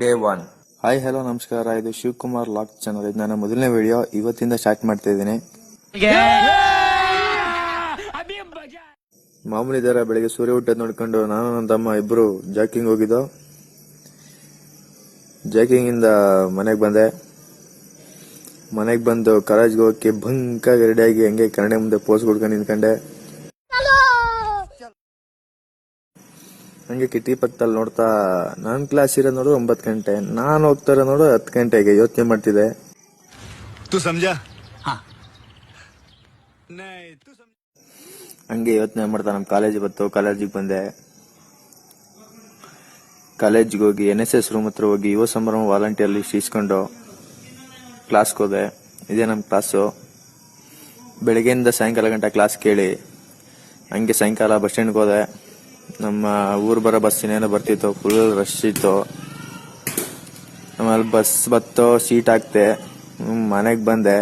Day 1. Hi hello ನಮಸ್ಕಾರ, ಇದು Shivakumar lock channel. ಇದು ನನ್ನ ಮೊದಲನೇ ವಿಡಿಯೋ. ಇವತ್ತಿಂದ ಸ್ಟಾರ್ಟ್ ಮಾಡ್ತಾ ಇದ್ದೀನಿ. ಮಾಮೂಲಿ ತರ ಬೆಳಿಗ್ಗೆ ಸೂರ್ಯ ಹುಟ್ಟೋದ್ ನೋಡ್ಕೊಂಡು ನಾನು ನನ್ನ ತಮ್ಮ ಇಬ್ರು ಜಾಕಿಂಗ್ ಹೋಗಿದ್ದೋ. ಜಾಕಿಂಗ್ ಇಂದ ಮನೆಗೆ ಬಂದೆ. ಮನೆಗೆ ಬಂದು ಕಾಲೇಜ್ಗೆ ಹೋಗಕ್ಕೆ ಬಂಕಾಗಿ ರೆಡಿಯಾಗಿ ಹಂಗೆ ಕನ್ನಡ ಮುಂದೆ ಪೋಸ್ ಕೊಡ್ಕೊಂಡು ನಿಂತ್ಕೊಂಡೆ. ಹಂಗೆ ಕಿಟಕಿ ಪಕ್ಕದಲ್ಲಿ ನೋಡ್ತಾ ನನ್ನ ಕ್ಲಾಸ್ ಇರೋ ನೋಡು 9 ಗಂಟೆ, ನಾನು ಹೋಗ್ತಾರ ನೋಡು 10 ಗಂಟೆಗೆ. ಯೋಚನೆ ಮಾಡ್ತಿದ್ದೆ, ಹಂಗೆ ಯೋಚನೆ ಮಾಡ್ತಾ ನಮ್ಮ ಕಾಲೇಜ್ ಬಂತು. ಕಾಲೇಜಿಗೆ ಬಂದೆ. ಕಾಲೇಜಿಗೆ ಹೋಗಿ NSS ರೂಮ್ ಹತ್ರ ಹೋಗಿ ಯುವ ಸಂಭ್ರಮ ವಾಲಂಟಿಯರ್ ಲಿಸ್ಟ್ ಇಸ್ಕೊಂಡು ಕ್ಲಾಸ್ಗೆ ಹೋದೆ. ಇದೇ ನಮ್ಮ ಕ್ಲಾಸು. ಬೆಳಗ್ಗೆಯಿಂದ ಸಾಯಂಕಾಲ ಗಂಟೆ ಕ್ಲಾಸ್ ಕೇಳಿ ಹಂಗೆ ಸಾಯಂಕಾಲ ಬಸ್ ಸ್ಟ್ಯಾಂಡ್ಗೆ ಹೋದೆ. ನಮ್ಮ ಊರು ಬರೋ ಬಸ್ ಇನ್ನೇನೋ ಬರ್ತಿತ್ತು, ಫುಲ್ ರಶ್ ಇತ್ತು. ಆಮೇಲೆ ಬಸ್ ಬತ್ತೋ, ಸೀಟ್ ಹಾಕ್ತೆ. ಮನೆಗೆ ಬಂದೆ.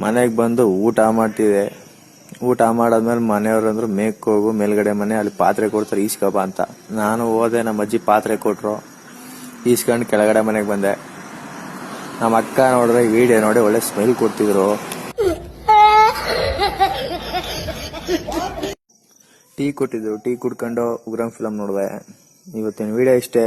ಮನೆಗೆ ಬಂದು ಊಟ ಮಾಡ್ತಿದ್ದೆ. ಊಟ ಮಾಡಾದ್ಮೇಲೆ ಮನೆಯವ್ರು ಅಂದ್ರು ಮೇಕ್ ಹೋಗು, ಮೇಲ್ಗಡೆ ಮನೆ, ಅಲ್ಲಿ ಪಾತ್ರೆ ಕೊಡ್ತಾರೆ ಈಸ್ಕೊಬ ಅಂತ. ನಾನು ಹೋದೆ. ನಮ್ಮ ಅಜ್ಜಿ ಪಾತ್ರೆ ಕೊಟ್ರು, ಈಸ್ಕೊಂಡು ಕೆಳಗಡೆ ಮನೆಗೆ ಬಂದೆ. ನಮ್ಮ ಅಕ್ಕ ನೋಡಿದ್ರೆ ವಿಡಿಯೋ ನೋಡಿ ಒಳ್ಳೆ ಸ್ಮೈಲ್ ಕೊಡ್ತಿದ್ರು. ಟೀ ಕೊಟ್ಟಿದ್ರು. ಟೀ ಕುಡ್ಕೊಂಡು ಉಗ್ರಂ ಫಿಲಂ ನೋಡಿದೆ. ಇವತ್ತಿನ ವಿಡಿಯೋ ಇಷ್ಟೇ.